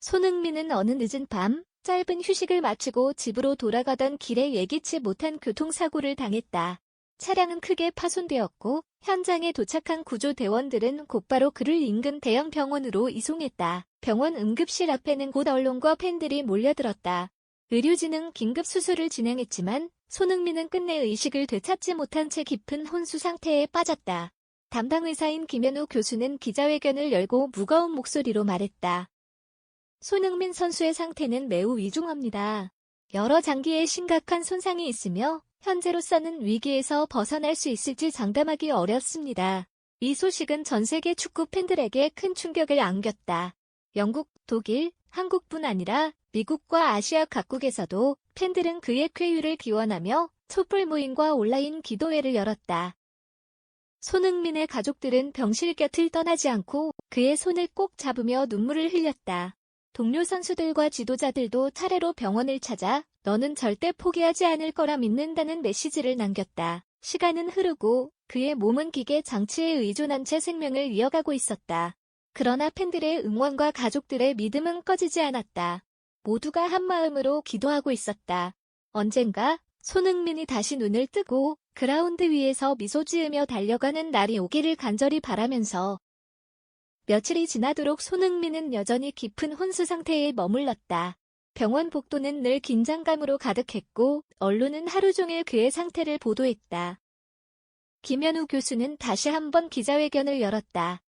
손흥민은 어느 늦은 밤, 짧은 휴식을 마치고 집으로 돌아가던 길에 예기치 못한 교통사고를 당했다. 차량은 크게 파손되었고 현장에 도착한 구조대원들은 곧바로 그를 인근 대형 병원으로 이송했다. 병원 응급실 앞에는 곧 언론과 팬들이 몰려들었다. 의료진은 긴급 수술을 진행했지만 손흥민은 끝내 의식을 되찾지 못한 채 깊은 혼수 상태에 빠졌다. 담당 의사인 김현우 교수는 기자회견을 열고 무거운 목소리로 말했다. 손흥민 선수의 상태는 매우 위중합니다. 여러 장기에 심각한 손상이 있으며 현재로서는 위기에서 벗어날 수 있을지 장담하기 어렵습니다. 이 소식은 전 세계 축구 팬들에게 큰 충격을 안겼다. 영국, 독일, 한국뿐 아니라 미국과 아시아 각국에서도 팬들은 그의 쾌유를 기원하며 촛불 모임과 온라인 기도회를 열었다. 손흥민의 가족들은 병실 곁을 떠나지 않고 그의 손을 꼭 잡으며 눈물을 흘렸다. 동료 선수들과 지도자들도 차례로 병원을 찾아 너는 절대 포기하지 않을 거라 믿는다는 메시지를 남겼다. 시간은 흐르고 그의 몸은 기계 장치에 의존한 채 생명을 이어가고 있었다. 그러나 팬들의 응원과 가족들의 믿음은 꺼지지 않았다. 모두가 한마음으로 기도하고 있었다. 언젠가 손흥민이 다시 눈을 뜨고 그라운드 위에서 미소 지으며 달려가는 날이 오기를 간절히 바라면서 며칠이 지나도록 손흥민은 여전히 깊은 혼수 상태에 머물렀다. 병원 복도는 늘 긴장감으로 가득했고 언론은 하루 종일 그의 상태를 보도했다. 김현우 교수는 다시 한번 기자회견을 열었다.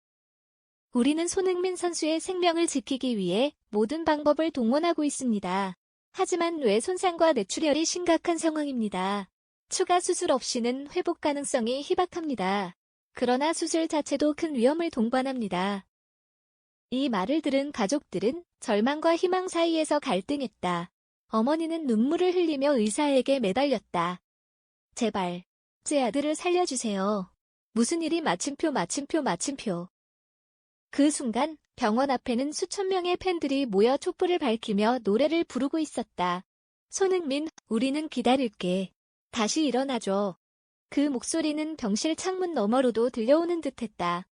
우리는 손흥민 선수의 생명을 지키기 위해 모든 방법을 동원하고 있습니다. 하지만 뇌 손상과 뇌출혈이 심각한 상황입니다. 추가 수술 없이는 회복 가능성이 희박합니다. 그러나 수술 자체도 큰 위험을 동반합니다. 이 말을 들은 가족들은 절망과 희망 사이에서 갈등했다. 어머니는 눈물을 흘리며 의사에게 매달렸다. 제발, 제 아들을 살려주세요. 무슨 일이 마침표. 그 순간 병원 앞에는 수천 명의 팬들이 모여 촛불을 밝히며 노래를 부르고 있었다. 손흥민, 우리는 기다릴게. 다시 일어나줘. 그 목소리는 병실 창문 너머로도 들려오는 듯했다.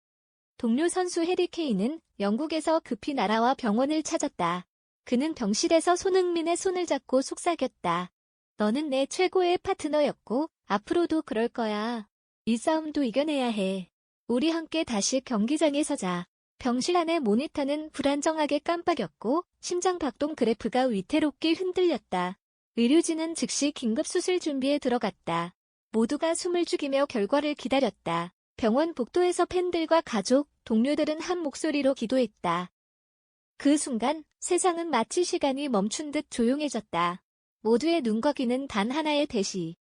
동료 선수 해리 케인은 영국에서 급히 날아와 병원을 찾았다. 그는 병실에서 손흥민의 손을 잡고 속삭였다. 너는 내 최고의 파트너였고 앞으로도 그럴 거야. 이 싸움도 이겨내야 해. 우리 함께 다시 경기장에 서자. 병실 안의 모니터는 불안정하게 깜빡였고 심장 박동 그래프가 위태롭게 흔들렸다. 의료진은 즉시 긴급 수술 준비에 들어갔다. 모두가 숨을 죽이며 결과를 기다렸다. 병원 복도에서 팬들과 가족, 동료들은 한 목소리로 기도했다. 그 순간 세상은 마치 시간이 멈춘 듯 조용해졌다. 모두의 눈거기는 단 하나의 대시.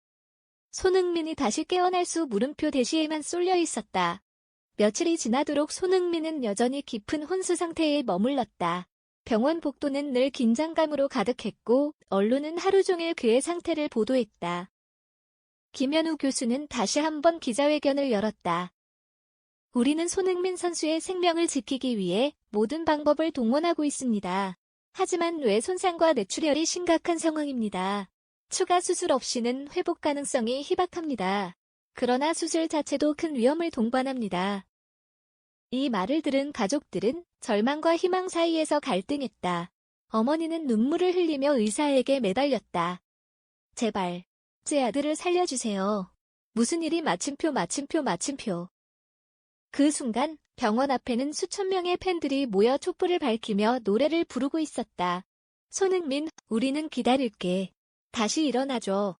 손흥민이 다시 깨어날 수 물음표 대시에만 쏠려 있었다. 며칠이 지나도록 손흥민은 여전히 깊은 혼수 상태에 머물렀다. 병원 복도는 늘 긴장감으로 가득했고 언론은 하루 종일 그의 상태를 보도했다. 김현우 교수는 다시 한번 기자회견을 열었다. 우리는 손흥민 선수의 생명을 지키기 위해 모든 방법을 동원하고 있습니다. 하지만 뇌 손상과 뇌출혈이 심각한 상황입니다. 추가 수술 없이는 회복 가능성이 희박합니다. 그러나 수술 자체도 큰 위험을 동반합니다. 이 말을 들은 가족들은 절망과 희망 사이에서 갈등했다. 어머니는 눈물을 흘리며 의사에게 매달렸다. 제발, 제 아들을 살려주세요. 무슨 일이 마침표. 그 순간 병원 앞에는 수천 명의 팬들이 모여 촛불을 밝히며 노래를 부르고 있었다. 손흥민, 우리는 기다릴게. 다시 일어나줘.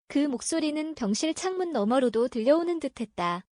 그 목소리는 병실 창문 너머로도 들려오는 듯했다.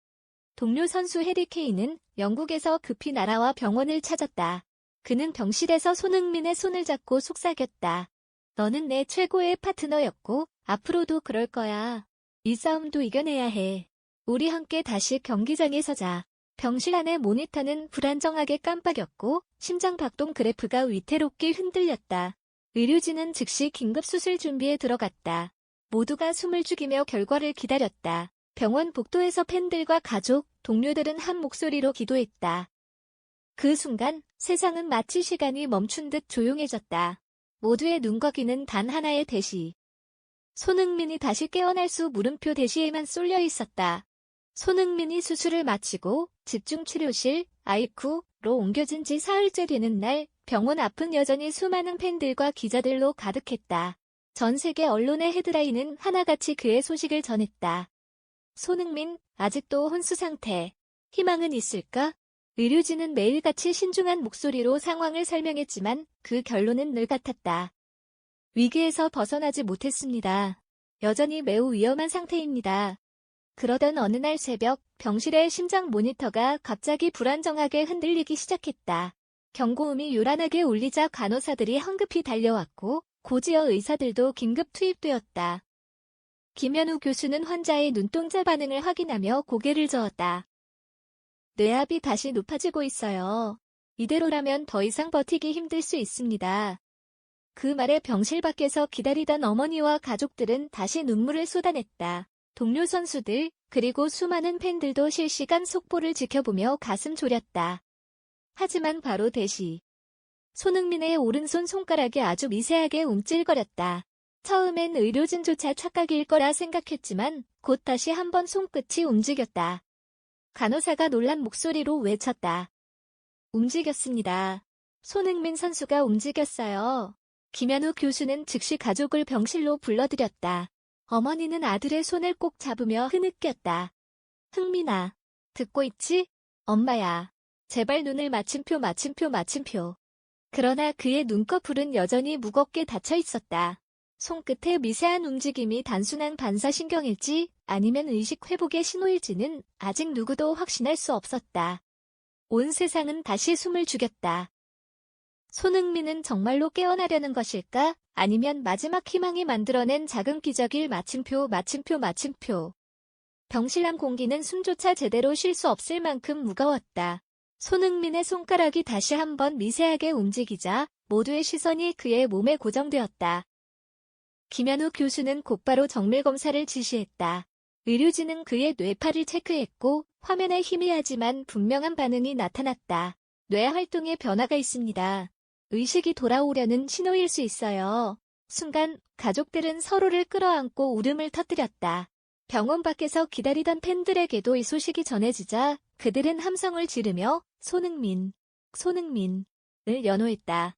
동료 선수 해리 케인은 영국에서 급히 날아와 병원을 찾았다. 그는 병실에서 손흥민의 손을 잡고 속삭였다. 너는 내 최고의 파트너였고 앞으로도 그럴 거야. 이 싸움도 이겨내야 해. 우리 함께 다시 경기장에 서자. 병실 안의 모니터는 불안정하게 깜빡였고 심장 박동 그래프가 위태롭게 흔들렸다. 의료진은 즉시 긴급 수술 준비에 들어갔다. 모두가 숨을 죽이며 결과를 기다렸다. 병원 복도에서 팬들과 가족, 동료들은 한 목소리로 기도했다. 그 순간 세상은 마치 시간이 멈춘 듯 조용해졌다. 모두의 눈거기는 단 하나의 대시. 손흥민이 다시 깨어날 수 물음표 대시에만 쏠려 있었다. 손흥민이 수술을 마치고 집중치료실, 아이쿠로 옮겨진 지 사흘째 되는 날, 병원 앞은 여전히 수많은 팬들과 기자들로 가득했다. 전 세계 언론의 헤드라인은 하나같이 그의 소식을 전했다. 손흥민, 아직도 혼수 상태. 희망은 있을까? 의료진은 매일같이 신중한 목소리로 상황을 설명했지만 그 결론은 늘 같았다. 위기에서 벗어나지 못했습니다. 여전히 매우 위험한 상태입니다. 그러던 어느 날 새벽, 병실의 심장 모니터가 갑자기 불안정하게 흔들리기 시작했다. 경고음이 요란하게 울리자 간호사들이 황급히 달려왔고 고지어 의사들도 긴급 투입되었다. 김현우 교수는 환자의 눈동자 반응을 확인하며 고개를 저었다. 뇌압이 다시 높아지고 있어요. 이대로라면 더 이상 버티기 힘들 수 있습니다. 그 말에 병실 밖에서 기다리던 어머니와 가족들은 다시 눈물을 쏟아냈다. 동료 선수들, 그리고 수많은 팬들도 실시간 속보를 지켜보며 가슴 졸였다. 하지만 바로 대시. 손흥민의 오른손 손가락이 아주 미세하게 움찔거렸다. 처음엔 의료진조차 착각일 거라 생각했지만 곧 다시 한번 손끝이 움직였다. 간호사가 놀란 목소리로 외쳤다. 움직였습니다. 손흥민 선수가 움직였어요. 김현우 교수는 즉시 가족을 병실로 불러들였다. 어머니는 아들의 손을 꼭 잡으며 흐느꼈다. 흥민아, 듣고 있지? 엄마야. 제발 눈을 마침표. 그러나 그의 눈꺼풀은 여전히 무겁게 닫혀 있었다. 손끝의 미세한 움직임이 단순한 반사신경일지 아니면 의식 회복의 신호일지는 아직 누구도 확신할 수 없었다. 온 세상은 다시 숨을 죽였다. 손흥민은 정말로 깨어나려는 것일까? 아니면 마지막 희망이 만들어낸 작은 기적일 마침표. 병실 안 공기는 숨조차 제대로 쉴 수 없을 만큼 무거웠다. 손흥민의 손가락이 다시 한번 미세하게 움직이자 모두의 시선이 그의 몸에 고정되었다. 김현우 교수는 곧바로 정밀 검사를 지시했다. 의료진은 그의 뇌파를 체크했고 화면에 희미하지만 분명한 반응이 나타났다. 뇌 활동에 변화가 있습니다. 의식이 돌아오려는 신호일 수 있어요. 순간 가족들은 서로를 끌어안고 울음을 터뜨렸다. 병원 밖에서 기다리던 팬들에게도 이 소식이 전해지자 그들은 함성을 지르며 손흥민을 연호했다.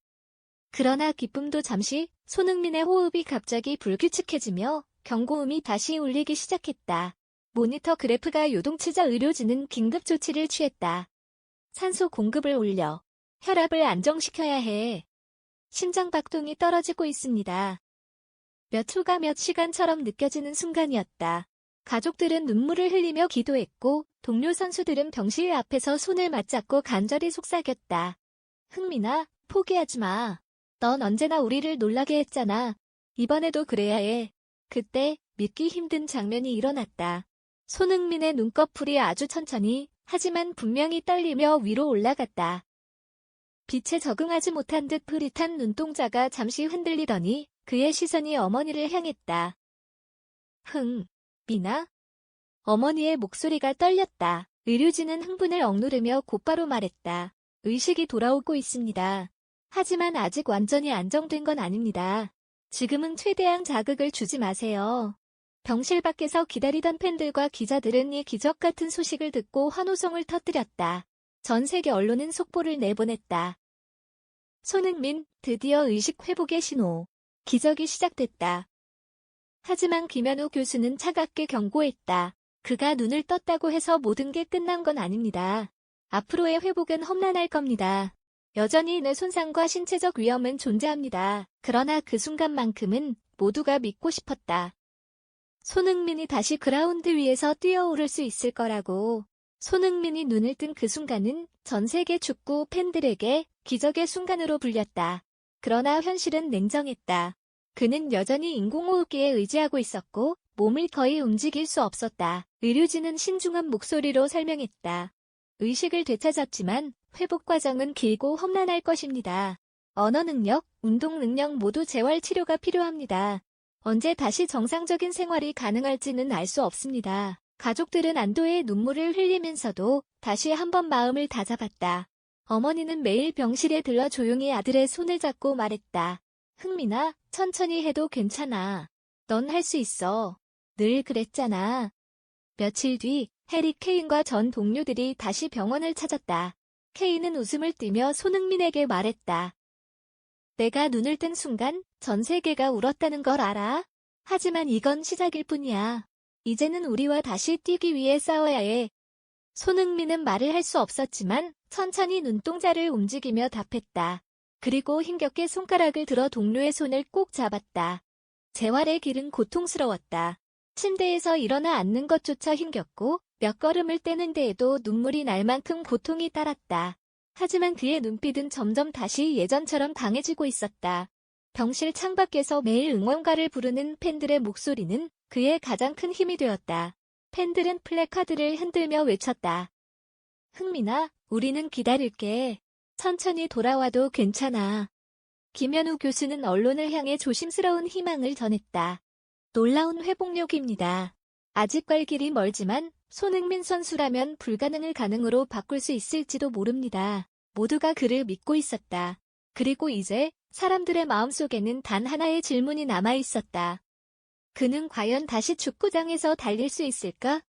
그러나 기쁨도 잠시, 손흥민의 호흡이 갑자기 불규칙해지며 경고음이 다시 울리기 시작했다. 모니터 그래프가 요동치자 의료진은 긴급 조치를 취했다. 산소 공급을 올려 혈압을 안정시켜야 해. 심장 박동이 떨어지고 있습니다. 몇 초가 몇 시간처럼 느껴지는 순간이었다. 가족들은 눈물을 흘리며 기도했고 동료 선수들은 병실 앞에서 손을 맞잡고 간절히 속삭였다. 흥민아, 포기하지 마. 넌 언제나 우리를 놀라게 했잖아. 이번에도 그래야 해. 그때 믿기 힘든 장면이 일어났다. 손흥민의 눈꺼풀이 아주 천천히 하지만 분명히 떨리며 위로 올라갔다. 빛에 적응하지 못한 듯 흐릿한 눈동자가 잠시 흔들리더니 그의 시선이 어머니를 향했다. 미나? 어머니의 목소리가 떨렸다. 의료진은 흥분을 억누르며 곧바로 말했다. 의식이 돌아오고 있습니다. 하지만 아직 완전히 안정된 건 아닙니다. 지금은 최대한 자극을 주지 마세요. 병실 밖에서 기다리던 팬들과 기자들은 이 기적 같은 소식을 듣고 환호성을 터뜨렸다. 전 세계 언론은 속보를 내보냈다. 손흥민, 드디어 의식 회복의 신호. 기적이 시작됐다. 하지만 김현우 교수는 차갑게 경고했다. 그가 눈을 떴다고 해서 모든 게 끝난 건 아닙니다. 앞으로의 회복은 험난할 겁니다. 여전히 뇌 손상과 신체적 위험은 존재합니다. 그러나 그 순간만큼은 모두가 믿고 싶었다. 손흥민이 다시 그라운드 위에서 뛰어오를 수 있을 거라고. 손흥민이 눈을 뜬 그 순간은 전 세계 축구 팬들에게 기적의 순간으로 불렸다. 그러나 현실은 냉정했다. 그는 여전히 인공호흡기에 의지하고 있었고 몸을 거의 움직일 수 없었다. 의료진은 신중한 목소리로 설명했다. 의식을 되찾았지만 회복 과정은 길고 험난할 것입니다. 언어 능력, 운동 능력 모두 재활 치료가 필요합니다. 언제 다시 정상적인 생활이 가능할지는 알 수 없습니다. 가족들은 안도의 눈물을 흘리면서도 다시 한번 마음을 다잡았다. 어머니는 매일 병실에 들러 조용히 아들의 손을 잡고 말했다. 흥민아, 천천히 해도 괜찮아. 넌 할 수 있어. 늘 그랬잖아. 며칠 뒤 해리 케인과 전 동료들이 다시 병원을 찾았다. 케인은 웃음을 띠며 손흥민에게 말했다. 내가 눈을 뜬 순간 전 세계가 울었다는 걸 알아? 하지만 이건 시작일 뿐이야. 이제는 우리와 다시 뛰기 위해 싸워야 해. 손흥민은 말을 할 수 없었지만 천천히 눈동자를 움직이며 답했다. 그리고 힘겹게 손가락을 들어 동료의 손을 꼭 잡았다. 재활의 길은 고통스러웠다. 침대에서 일어나 앉는 것조차 힘겹고 몇 걸음을 떼는 데에도 눈물이 날 만큼 고통이 따랐다. 하지만 그의 눈빛은 점점 다시 예전처럼 강해지고 있었다. 병실 창밖에서 매일 응원가를 부르는 팬들의 목소리는 그의 가장 큰 힘이 되었다. 팬들은 플래카드를 흔들며 외쳤다. 흥민아, 우리는 기다릴게. 천천히 돌아와도 괜찮아. 김현우 교수는 언론을 향해 조심스러운 희망을 전했다. 놀라운 회복력입니다. 아직 갈 길이 멀지만 손흥민 선수라면 불가능을 가능으로 바꿀 수 있을지도 모릅니다. 모두가 그를 믿고 있었다. 그리고 이제 사람들의 마음속에는 단 하나의 질문이 남아 있었다. 그는 과연 다시 축구장에서 달릴 수 있을까?